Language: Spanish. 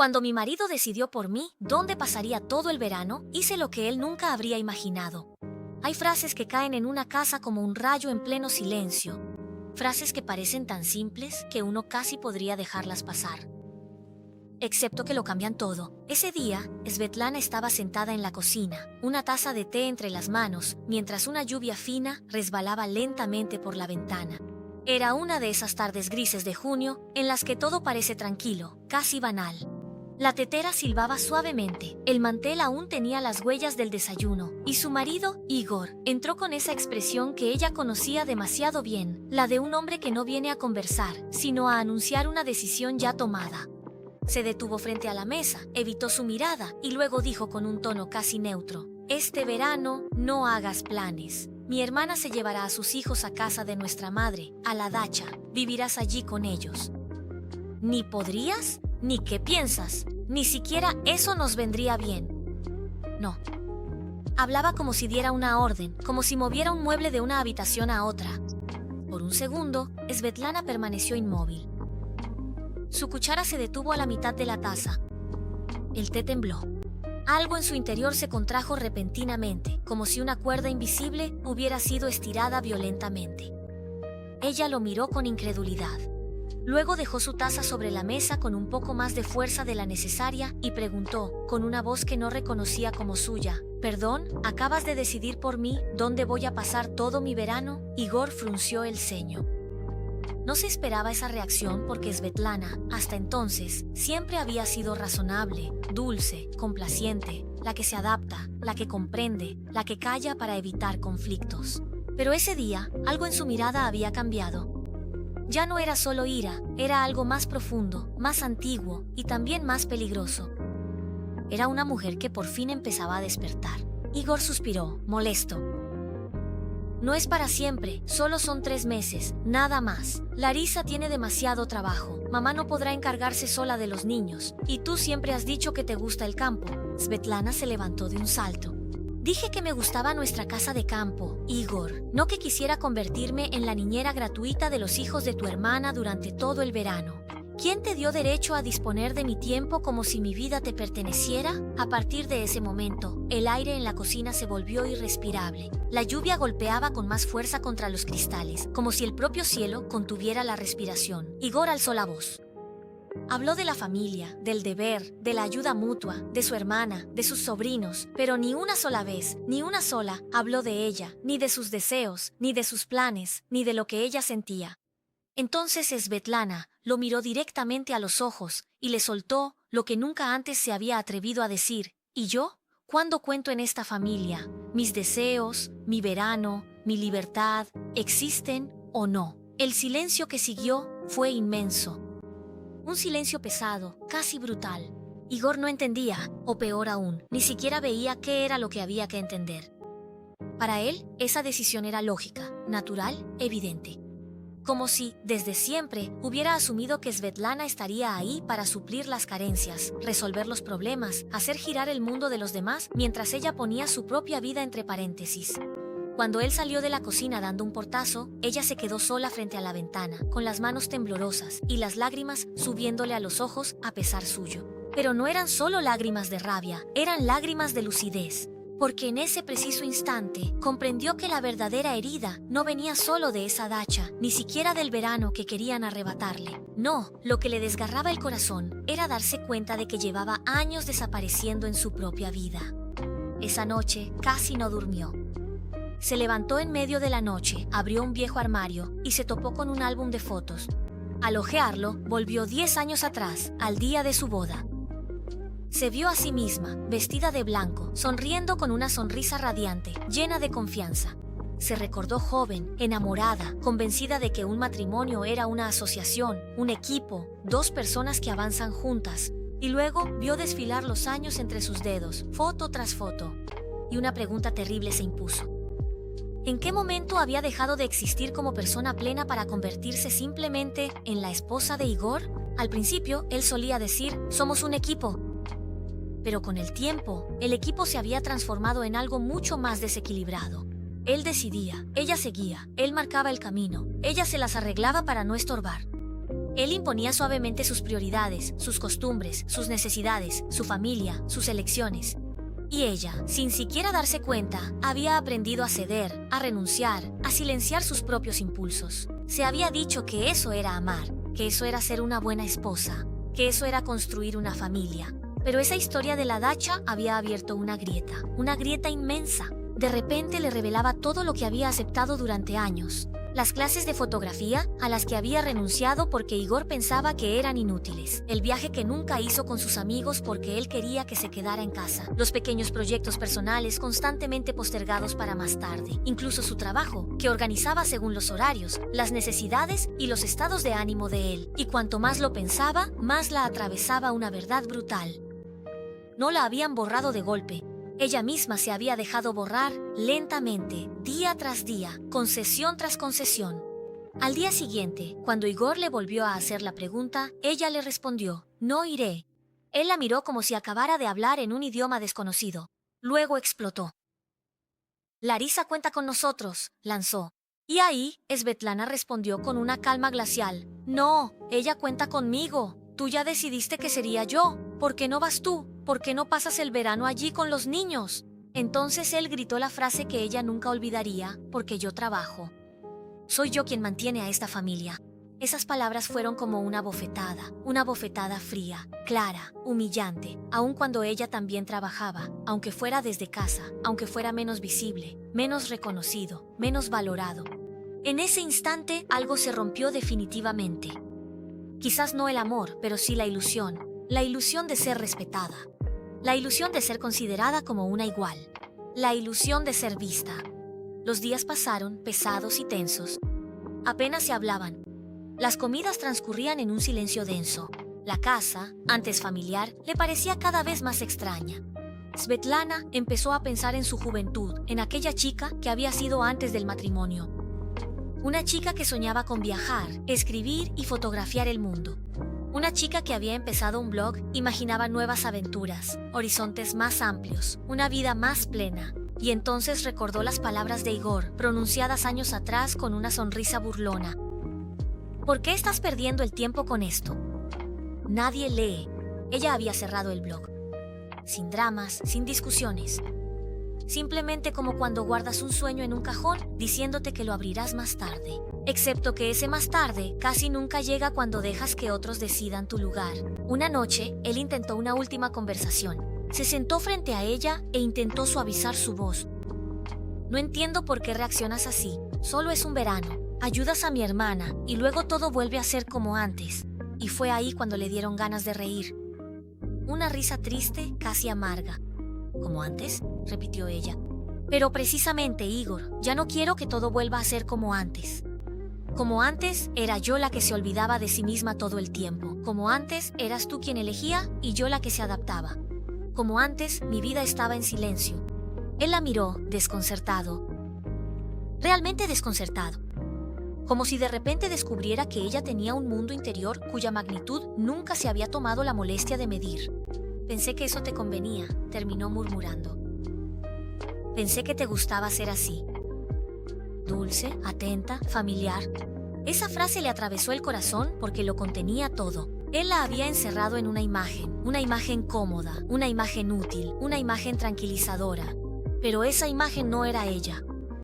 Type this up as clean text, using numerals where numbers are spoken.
Cuando mi marido decidió por mí dónde pasaría todo el verano, hice lo que él nunca habría imaginado. Hay frases que caen en una casa como un rayo en pleno silencio. Frases que parecen tan simples que uno casi podría dejarlas pasar. Excepto que lo cambian todo. Ese día, Svetlana estaba sentada en la cocina, una taza de té entre las manos, mientras una lluvia fina resbalaba lentamente por la ventana. Era una de esas tardes grises de junio en las que todo parece tranquilo, casi banal. La tetera silbaba suavemente, el mantel aún tenía las huellas del desayuno, y su marido, Igor, entró con esa expresión que ella conocía demasiado bien, la de un hombre que no viene a conversar, sino a anunciar una decisión ya tomada. Se detuvo frente a la mesa, evitó su mirada y luego dijo con un tono casi neutro: «Este verano no hagas planes. Mi hermana se llevará a sus hijos a casa de nuestra madre, a la dacha. Vivirás allí con ellos». «¿Ni podrías? ¿Ni qué piensas? Ni siquiera eso nos vendría bien». No. Hablaba como si diera una orden, como si moviera un mueble de una habitación a otra. Por un segundo, Svetlana permaneció inmóvil. Su cuchara se detuvo a la mitad de la taza. El té tembló. Algo en su interior se contrajo repentinamente, como si una cuerda invisible hubiera sido estirada violentamente. Ella lo miró con incredulidad. Luego dejó su taza sobre la mesa con un poco más de fuerza de la necesaria y preguntó, con una voz que no reconocía como suya: «¿Perdón? ¿Acabas de decidir por mí dónde voy a pasar todo mi verano?» Igor frunció el ceño. No se esperaba esa reacción porque Svetlana, hasta entonces, siempre había sido razonable, dulce, complaciente, la que se adapta, la que comprende, la que calla para evitar conflictos. Pero ese día, algo en su mirada había cambiado. Ya no era solo ira, era algo más profundo, más antiguo y también más peligroso. Era una mujer que por fin empezaba a despertar. Igor suspiró, molesto. «No es para siempre, solo son 3 meses, nada más. Larisa tiene demasiado trabajo, mamá no podrá encargarse sola de los niños, y tú siempre has dicho que te gusta el campo». Svetlana se levantó de un salto. «Dije que me gustaba nuestra casa de campo, Igor, no que quisiera convertirme en la niñera gratuita de los hijos de tu hermana durante todo el verano. ¿Quién te dio derecho a disponer de mi tiempo como si mi vida te perteneciera?» A partir de ese momento, el aire en la cocina se volvió irrespirable. La lluvia golpeaba con más fuerza contra los cristales, como si el propio cielo contuviera la respiración. Igor alzó la voz. Habló de la familia, del deber, de la ayuda mutua, de su hermana, de sus sobrinos, pero ni una sola vez, ni una sola, habló de ella, ni de sus deseos, ni de sus planes, ni de lo que ella sentía. Entonces Svetlana lo miró directamente a los ojos y le soltó lo que nunca antes se había atrevido a decir: «¿Y yo? ¿Cuándo cuento en esta familia? Mis deseos, mi verano, mi libertad, ¿existen o no?». El silencio que siguió fue inmenso. Un silencio pesado, casi brutal. Igor no entendía, o peor aún, ni siquiera veía qué era lo que había que entender. Para él, esa decisión era lógica, natural, evidente. Como si, desde siempre, hubiera asumido que Svetlana estaría ahí para suplir las carencias, resolver los problemas, hacer girar el mundo de los demás, mientras ella ponía su propia vida entre paréntesis. Cuando él salió de la cocina dando un portazo, ella se quedó sola frente a la ventana, con las manos temblorosas y las lágrimas subiéndole a los ojos a pesar suyo. Pero no eran solo lágrimas de rabia, eran lágrimas de lucidez. Porque en ese preciso instante comprendió que la verdadera herida no venía solo de esa dacha, ni siquiera del verano que querían arrebatarle. No, lo que le desgarraba el corazón era darse cuenta de que llevaba años desapareciendo en su propia vida. Esa noche casi no durmió. Se levantó en medio de la noche, abrió un viejo armario y se topó con un álbum de fotos. Al hojearlo, volvió 10 años atrás, al día de su boda. Se vio a sí misma, vestida de blanco, sonriendo con una sonrisa radiante, llena de confianza. Se recordó joven, enamorada, convencida de que un matrimonio era una asociación, un equipo, 2 personas que avanzan juntas. Y luego vio desfilar los años entre sus dedos, foto tras foto. Y una pregunta terrible se impuso. ¿En qué momento había dejado de existir como persona plena para convertirse simplemente en la esposa de Igor? Al principio, él solía decir: «Somos un equipo». Pero con el tiempo, el equipo se había transformado en algo mucho más desequilibrado. Él decidía, ella seguía, él marcaba el camino, ella se las arreglaba para no estorbar. Él imponía suavemente sus prioridades, sus costumbres, sus necesidades, su familia, sus elecciones. Y ella, sin siquiera darse cuenta, había aprendido a ceder, a renunciar, a silenciar sus propios impulsos. Se había dicho que eso era amar, que eso era ser una buena esposa, que eso era construir una familia. Pero esa historia de la dacha había abierto una grieta inmensa. De repente le revelaba todo lo que había aceptado durante años. Las clases de fotografía a las que había renunciado porque Igor pensaba que eran inútiles. El viaje que nunca hizo con sus amigos porque él quería que se quedara en casa. Los pequeños proyectos personales constantemente postergados para más tarde. Incluso su trabajo, que organizaba según los horarios, las necesidades y los estados de ánimo de él. Y cuanto más lo pensaba, más la atravesaba una verdad brutal. No la habían borrado de golpe. Ella misma se había dejado borrar lentamente, día tras día, concesión tras concesión. Al día siguiente, cuando Igor le volvió a hacer la pregunta, ella le respondió, «No iré». Él la miró como si acabara de hablar en un idioma desconocido. Luego explotó. «Larisa cuenta con nosotros», lanzó. Y ahí, Svetlana respondió con una calma glacial, «No, ella cuenta conmigo. Tú ya decidiste que sería yo. ¿Por qué no vas tú? ¿Por qué no pasas el verano allí con los niños?» Entonces él gritó la frase que ella nunca olvidaría, «Porque yo trabajo. Soy yo quien mantiene a esta familia». Esas palabras fueron como una bofetada fría, clara, humillante, aun cuando ella también trabajaba, aunque fuera desde casa, aunque fuera menos visible, menos reconocido, menos valorado. En ese instante algo se rompió definitivamente. Quizás no el amor, pero sí la ilusión de ser respetada, la ilusión de ser considerada como una igual, la ilusión de ser vista. Los días pasaron, pesados y tensos. Apenas se hablaban. Las comidas transcurrían en un silencio denso. La casa, antes familiar, le parecía cada vez más extraña. Svetlana empezó a pensar en su juventud, en aquella chica que había sido antes del matrimonio. Una chica que soñaba con viajar, escribir y fotografiar el mundo. Una chica que había empezado un blog, imaginaba nuevas aventuras, horizontes más amplios, una vida más plena. Y entonces recordó las palabras de Igor, pronunciadas años atrás con una sonrisa burlona. ¿Por qué estás perdiendo el tiempo con esto? Nadie lee. Ella había cerrado el blog. Sin dramas, sin discusiones. Simplemente como cuando guardas un sueño en un cajón, diciéndote que lo abrirás más tarde. Excepto que ese más tarde casi nunca llega cuando dejas que otros decidan tu lugar. Una noche, él intentó una última conversación. Se sentó frente a ella e intentó suavizar su voz. «No entiendo por qué reaccionas así. Solo es un verano. Ayudas a mi hermana y luego todo vuelve a ser como antes». Y fue ahí cuando le dieron ganas de reír. Una risa triste, casi amarga. «¿Como antes?», repitió ella. «Pero precisamente, Igor, ya no quiero que todo vuelva a ser como antes. Como antes, era yo la que se olvidaba de sí misma todo el tiempo. Como antes, eras tú quien elegía y yo la que se adaptaba. Como antes, mi vida estaba en silencio». Él la miró, desconcertado. Realmente desconcertado. Como si de repente descubriera que ella tenía un mundo interior cuya magnitud nunca se había tomado la molestia de medir. «Pensé que eso te convenía», terminó murmurando. «Pensé que te gustaba ser así. Dulce, atenta, familiar». Esa frase le atravesó el corazón porque lo contenía todo. Él la había encerrado en una imagen cómoda, una imagen útil, una imagen tranquilizadora. Pero esa imagen no era ella.